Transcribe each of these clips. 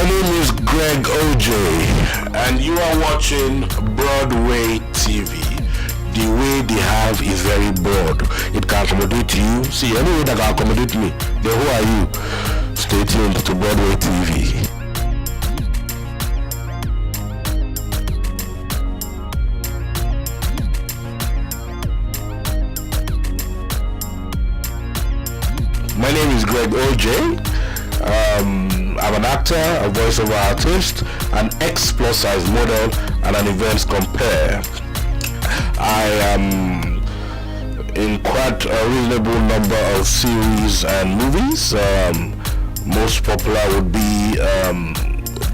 name is Greg Ojeh, and you are watching Broadway TV. The way they have is very broad. It can accommodate you. See, any way that can accommodate me, then who are you? Stay tuned to Broadway TV. My name is Greg Ojeh. I'm an actor, a voiceover artist, an X+ size model, and an events compere. I am in quite a reasonable number of series and movies. Most popular would be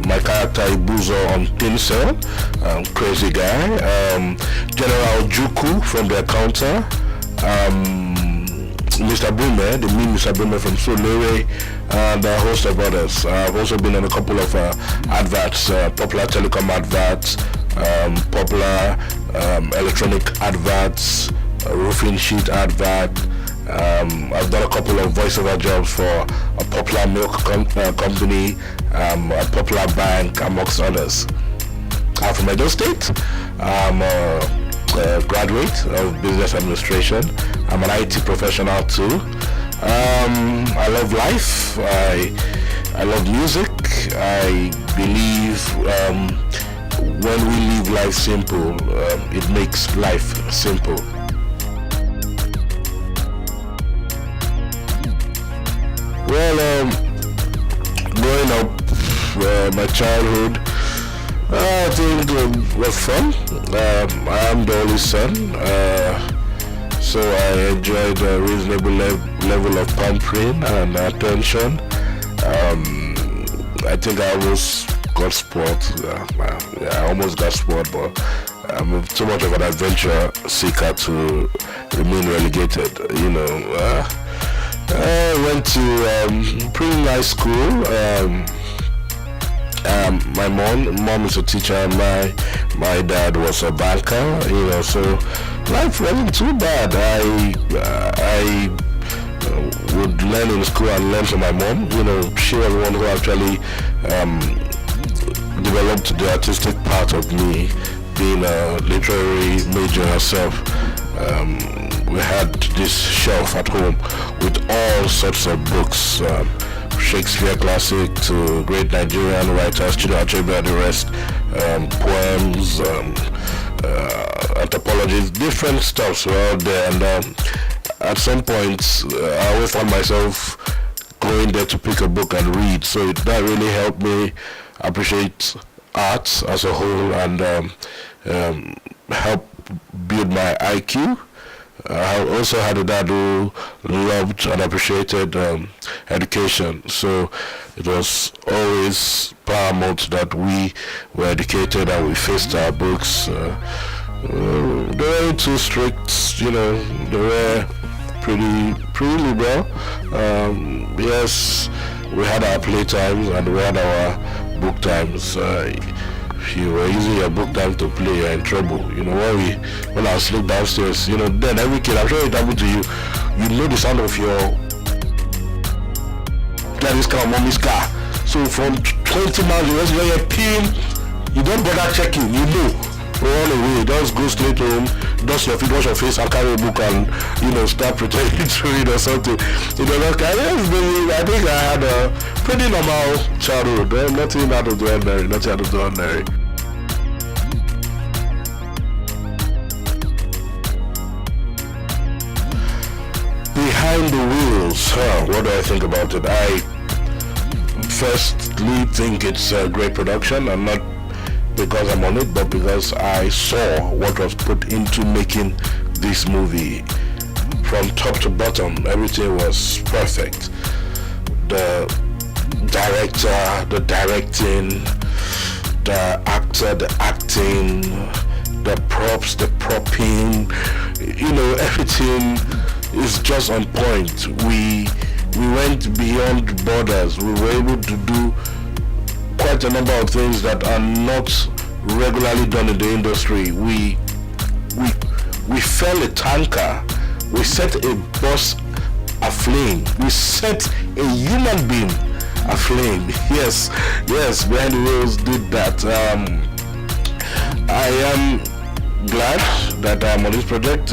my character Ibuzo on Thin Cell, crazy guy. General Juku from The Accountant. Mr Brumen, the mean Mr Brumen from Surulere, and a host of others. I've also been on a couple of adverts, popular telecom adverts, popular electronic adverts, roofing sheet advert. I've done a couple of voiceover jobs for a popular milk company, a popular bank, amongst others. I'm from Edo State. I'm a graduate of business administration. I'm an IT professional too. I love life. I love music. I believe when we live life simple, it makes life simple. Well, growing up, my childhood, I think it was fun. I am the only son, so I enjoyed a reasonable level of pampering and attention. I think I almost got spoiled. I almost got spoiled, but I'm too much of an adventure seeker to remain relegated. I went to pretty nice school. My mom is a teacher, and my dad was a banker, so life wasn't too bad. I would learn in school and learn from my mom. She was the one who actually developed the artistic part of me, being a literary major herself. We had this shelf at home with all sorts of books, Shakespeare classic to great Nigerian writers, Chinua Achebe and the rest, poems, anthropologies, different stuffs were out there. And at some point, I always found myself going there to pick a book and read. So that really helped me appreciate art as a whole and help build my IQ. I also had a dad who loved and appreciated education, so it was always paramount that we were educated and we faced our books. They weren't too strict, they were pretty liberal. Yes, we had our playtimes and we had our book times. If you were using your book time to play, you're in trouble. When I sleep downstairs, then every kid, I'm sure it happened to you, you know the sound of your daddy's car, mommy's car. So from 20 miles, you're peeing, you don't bother checking, run away, just go straight home, dust your feet, wash your face, and carry a book and, start pretending to read or something. I think I had a pretty normal childhood, nothing out of the ordinary. Behind the wheels, what do I think about it? I firstly think it's a great production, and not because I'm on it, but because I saw what was put into making this movie. From top to bottom, everything was perfect. The director, the directing, the actor, the acting, the props, the propping, everything is just on point. We went beyond borders. We were able to do quite a number of things that are not regularly done in the industry. We fell a tanker. We set a bus aflame. We set a human being aflame. Yes, Behind the Wheels did that. I am glad that I'm on this project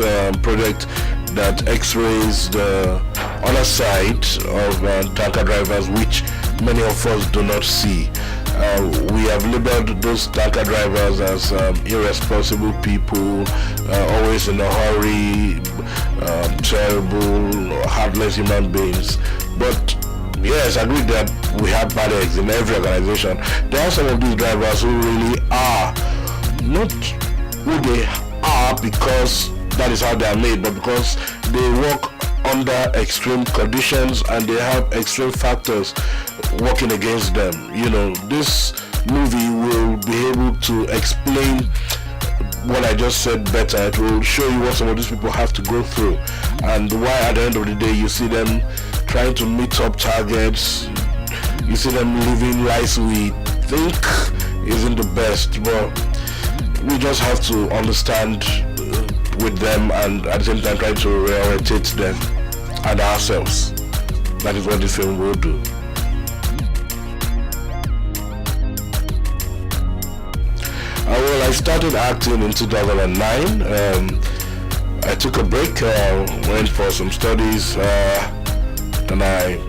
that x-rays the other side of tanker drivers, which many of us do not see. We have labeled those tanker drivers as irresponsible people, always in a hurry, terrible, heartless human beings. But yes, I agree that we have bad eggs in every organization. There are some of these drivers who really are not who they are because that is how they are made, but because they work under extreme conditions and they have extreme factors working against them. This movie will be able to explain what I just said better. It will show you what some of these people have to go through and why at the end of the day you see them trying to meet up targets. You see them living lives we think isn't the best, but we just have to understand with them and at the same time try to reorientate them and ourselves. That is what this film will do. Well, I started acting in 2009. I took a break, went for some studies, and I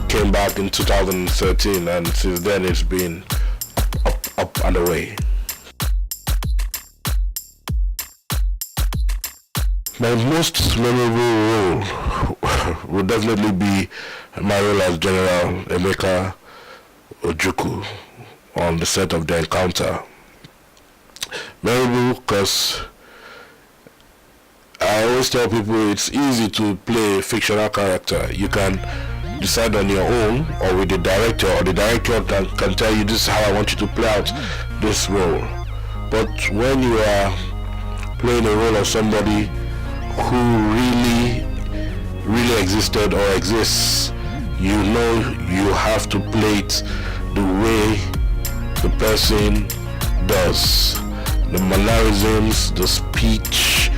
came back in 2013, and since then it's been up and away. My most memorable role would definitely be my role as General Emeka Ojukwu on the set of The Encounter. Memorable because I always tell people it's easy to play a fictional character. You can decide on your own or with the director, or the director can tell you this is how I want you to play out this role. But when you are playing a role of somebody who really existed or exists, you have to play it the way the person does. The mannerisms, the speech,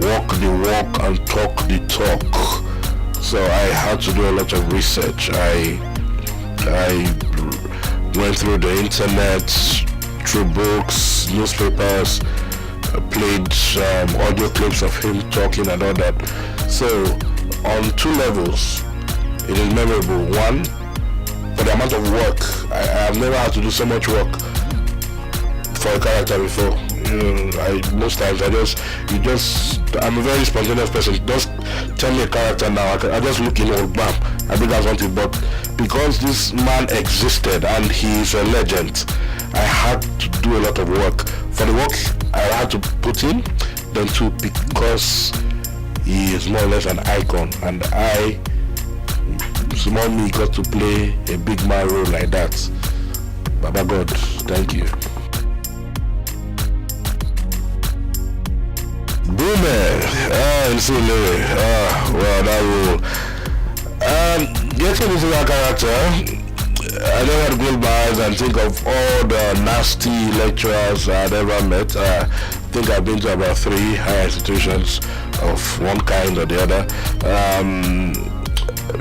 walk the walk and talk the talk. So I had to do a lot of research. I went through the internet, through books, newspapers, played audio clips of him talking and all that. So on two levels, it is memorable. One, for the amount of work. I have never had to do so much work for a character before. Most times I'm a very spontaneous person. Just tell me a character now, I just look in old bam, I think that's something. But because this man existed and he is a legend, I had to do a lot of work. For the work I had to put in, then too, because he is more or less an icon, and small me, got to play a big man role like that. Baba God, thank you. Brumen, in Surulere, well, that role. Getting into that character, I never had to close my eyes and think of all the nasty lecturers I'd ever met. I think I've been to about 3 higher institutions of one kind or the other.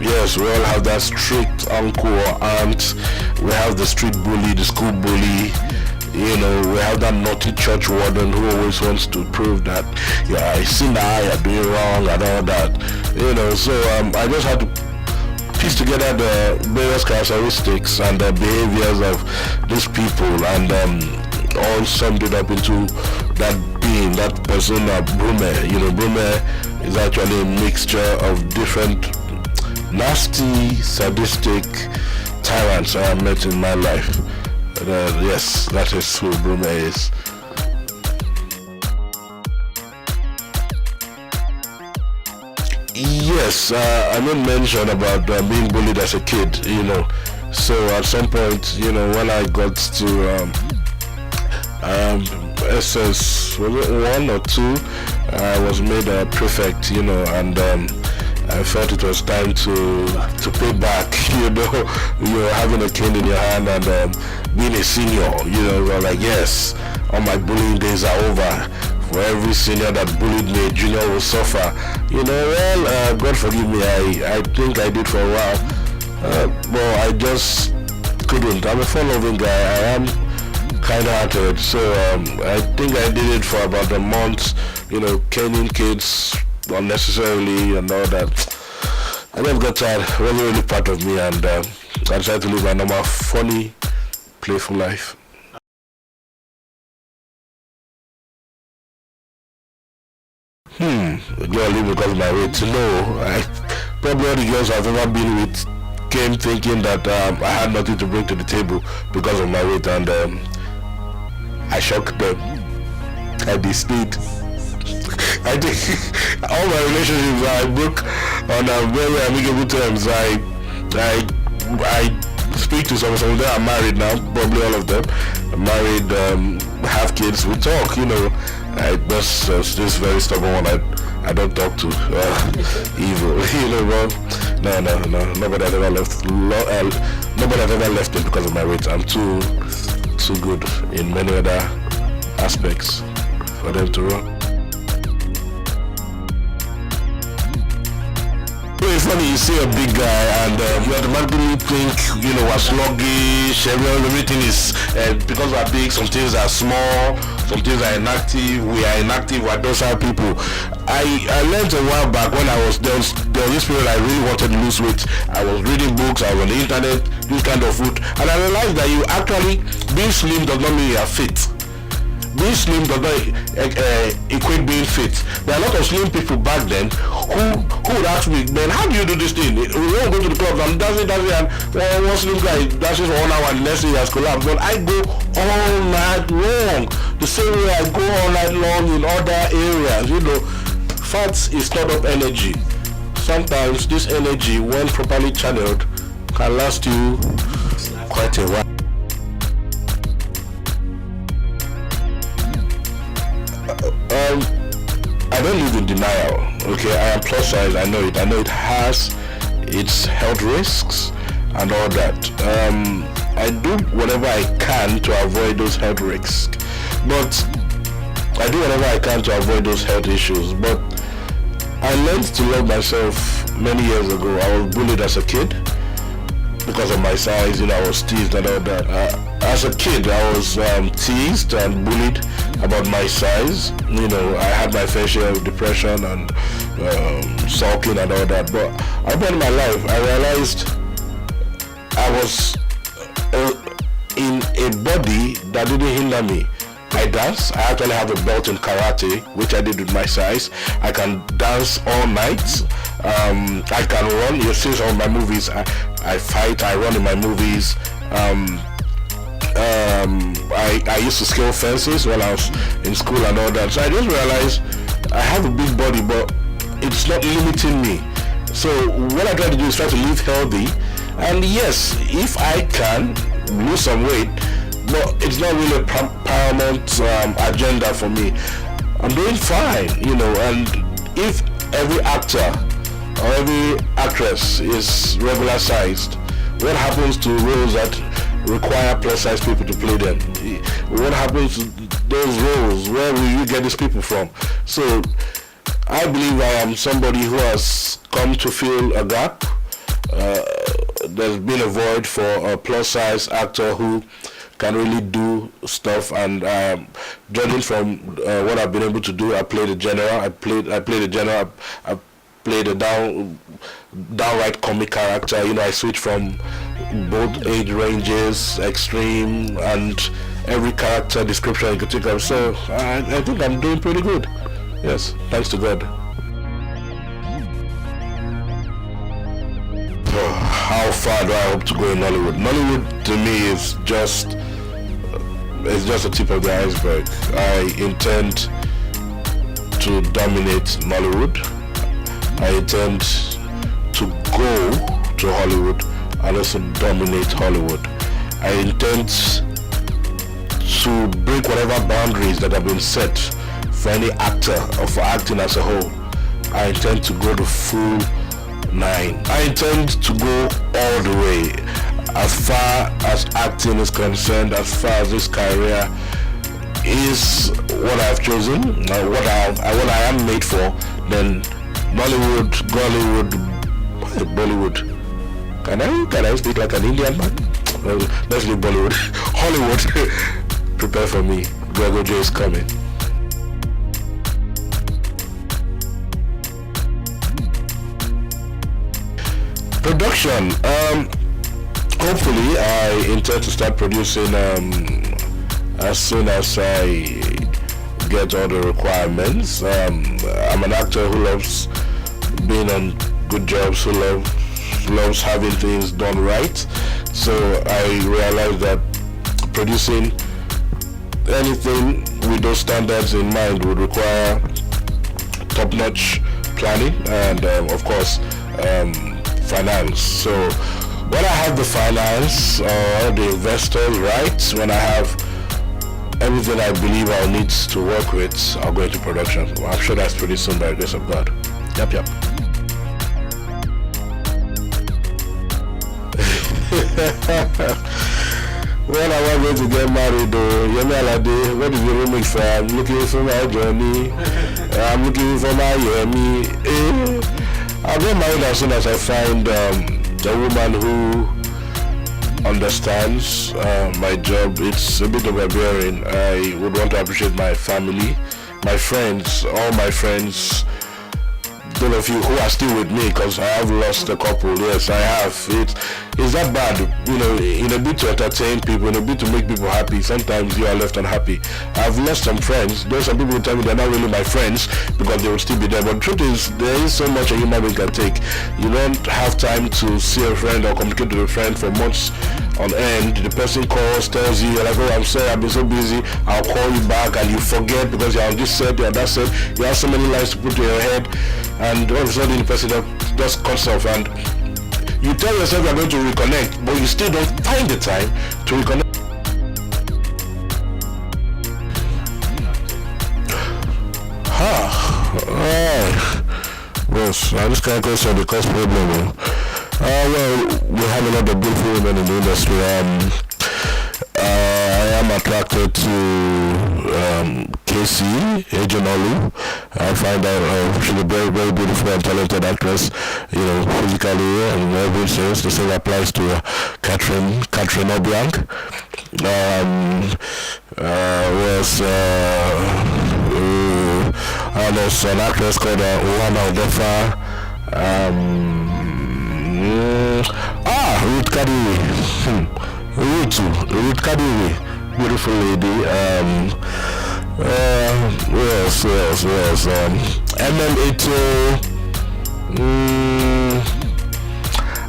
Yes, we all have that strict uncle or aunt. We have the street bully, the school bully. We have that naughty church warden who always wants to prove that, I see now you're doing wrong and all that. So I just had to piece together the various characteristics and the behaviors of these people, and all summed it up into that being, that persona, Brumen. Brumen is actually a mixture of different nasty, sadistic tyrants I have met in my life. Yes, that is who Brumen is. Yes, I made mention about being bullied as a kid, So at some point, when I got to SS, was it 1 or 2, I was made a prefect, and I felt it was time to pay back, having a cane in your hand and being a senior, like, yes, all my bullying days are over. For every senior that bullied me, a junior will suffer. God forgive me, I think I did for a while. Well, I just couldn't. I'm a fun-loving guy. I am kind-hearted, so I think I did it for about a month, caning kids unnecessarily and all that. I just got tired. It wasn't really part of me, and I decided to live my normal, funny, playful life. The girl leave because of my weight. No, probably all the girls I've ever been with came thinking that I had nothing to bring to the table because of my weight, and I shocked them. I dismayed. I think all my relationships I broke on very amicable terms. I speak to some of them are married now, probably all of them are married, have kids. We talk, I just this very stubborn one. I don't talk to evil, but no. Nobody has ever left. Nobody has ever left it because of my weight. I'm too good in many other aspects for them to run. It's funny, you see a big guy and you automatically think, we're sluggish, everything is, because we're big, some things are small, some things are inactive, we are inactive, we're docile people. I learned a while back when there was this period I really wanted to lose weight. I was reading books, I was on the internet, this kind of food, and I realized that you actually, being slim does not mean you are fit. Being slim does not equate being fit. There are a lot of slim people back then who would ask me, man, how do you do this thing? We won't go to the club, I'm dancing, and one slim guy dances for 1 hour and the next thing he has collapsed. But I go all night long, the same way I go all night long in other areas. Fat is stored up energy. Sometimes this energy, when properly channeled, can last you quite a while. I don't live in denial. Okay, I am plus size. I know it. I know it has its health risks and all that. I do whatever I can to avoid those health risks, but I do whatever I can to avoid those health issues. But I learned to love myself many years ago. I was bullied as a kid because of my size. I was teased and all that. As a kid, I was teased and bullied about my size. I had my fair share of depression and sulking and all that. But at the end of my life, I realized I was in a body that didn't hinder me. I dance. I actually have a belt in karate, which I did with my size. I can dance all night. I can run. You see some of my movies. I fight. I run in my movies. I used to scale fences when I was in school and all that. So I just realized I have a big body, but it's not limiting me. So what I try to do is try to live healthy. And yes, if I can lose some weight, but it's not really a paramount agenda for me. I'm doing fine, and if every actor or every actress is regular sized, what happens to roles that require plus size people to play them? What happens to those roles? Where will you get these people from? So I believe I am somebody who has come to fill a gap. There's been a void for a plus size actor who can really do stuff, and judging from what I've been able to do, I played a general. I played a general. I played a downright comic character. I switched from both age ranges, extreme, and every character description you could think of. So I think I'm doing pretty good. Yes, thanks to God. How far do I hope to go in Nollywood? Nollywood to me is just the tip of the iceberg. I intend to dominate Nollywood. I intend to go to Hollywood and also dominate Hollywood. I intend to break whatever boundaries that have been set for any actor or for acting as a whole. I intend to go the full 9. I intend to go all the way. As far as acting is concerned, as far as this career is what I've chosen, what I am made for, then Nollywood, Gollywood, Bollywood, Can I speak like an Indian man? Well, let's leave Bollywood. Hollywood, prepare for me. Greg Ojeh is coming. Production. Hopefully, I intend to start producing as soon as I get all the requirements. I'm an actor who loves being on good jobs, who loves having things done right. So I realized that producing anything with those standards in mind would require top-notch planning and of course finance. So when I have the finance or the investors right, when I have everything I believe I'll need to work with, I'll go into production. I'm sure that's pretty soon by the grace of God. Yep. When I was going to get married though, what is the remix for? I'm looking for my journey. I'm looking for my Yemi. I'll get married as soon as I find a woman who understands my job. It's a bit overbearing. I would want to appreciate my family, my friends, all my friends, all of you who are still with me, because I have lost a couple. Yes, I have. It's that bad, in a bit to entertain people, in a bit to make people happy. Sometimes you are left unhappy. I've lost some friends. There's some people who tell me they're not really my friends because they will still be there. But the truth is, there is so much a human being can take. You don't have time to see a friend or communicate with a friend for months on end. The person calls, tells you, you're like, oh, I'm sorry, I've been so busy, I'll call you back, and you forget because you're on this set, you're on that set. You have so many lines to put in your head, and all of a sudden the person just cuts off, and you tell yourself you're going to reconnect, but you still don't find the time to reconnect. Yes, I just can't solve the cost problem. Well, we have a lot of beautiful women in the industry. I am attracted to Casey, Agent Olu. I find out she's a very, very beautiful and talented actress, physically and every sense. The same applies to Catherine Obiang. There's an actress called Uwana Odefa. Ruth Kadiri. Ruth Kadiri, beautiful lady. Yes. MM8.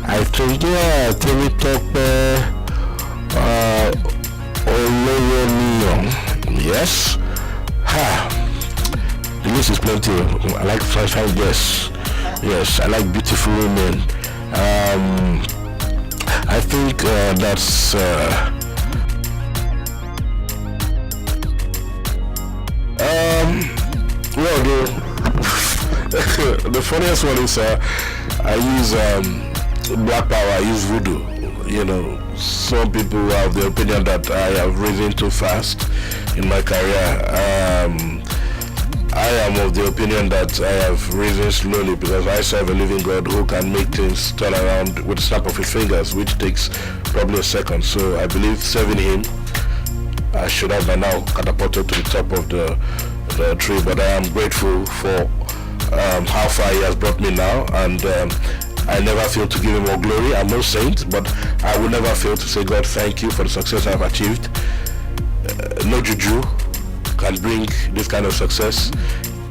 I think Timmy Tope. Yes. The list is plenty. I like fine girls. Yes, I like beautiful women. I think that's the funniest one is I use black power, I use voodoo. Some people have the opinion that I have risen too fast in my career. I am of the opinion that I have risen slowly because I serve a living God who can make things turn around with a snap of his fingers, which takes probably a second. So I believe serving him, I should have by now catapulted to the top of the tree. But I am grateful for how far he has brought me now, and I never fail to give him more glory. I'm no saint, but I will never fail to say, God, thank you for the success I've achieved. No juju can bring this kind of success.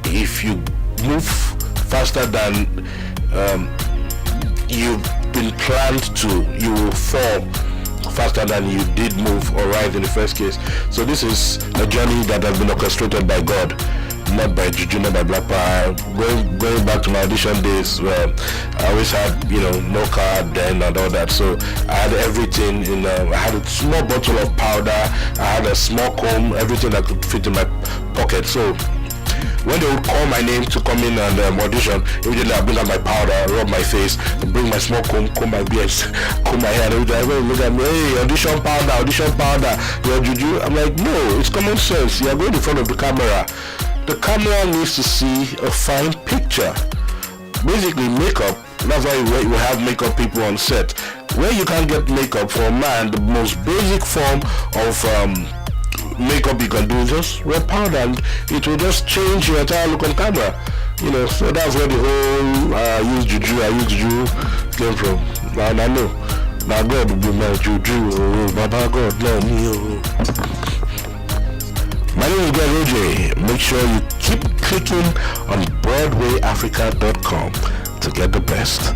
If you move faster than you've been planned to, you will fall faster than you did move or rise in the first case. So this is a journey that has been orchestrated by God, not by juju, not by black power. Going back to my audition days, where I always had, no card then and all that. So I had everything I had a small bottle of powder, I had a small comb, everything that could fit in my pocket. So when they would call my name to come in and audition, immediately I bring out my powder, rub my face, bring my small comb my beard, comb my hair, and everybody look at me, hey, audition powder, you're juju. I'm like, no, it's common sense. You're going in front of the camera. The camera needs to see a fine picture. Basically, makeup, that's why we have makeup people on set. where you can get makeup for a man. The most basic form of makeup you can do is just wear powder, and it will just change your entire look on camera. So that's where the whole I use juju came from. And I know now God will be my juju, Baba God, no me. My name is Greg Ojeh. Make sure you keep clicking on broadwayafrica.com to get the best.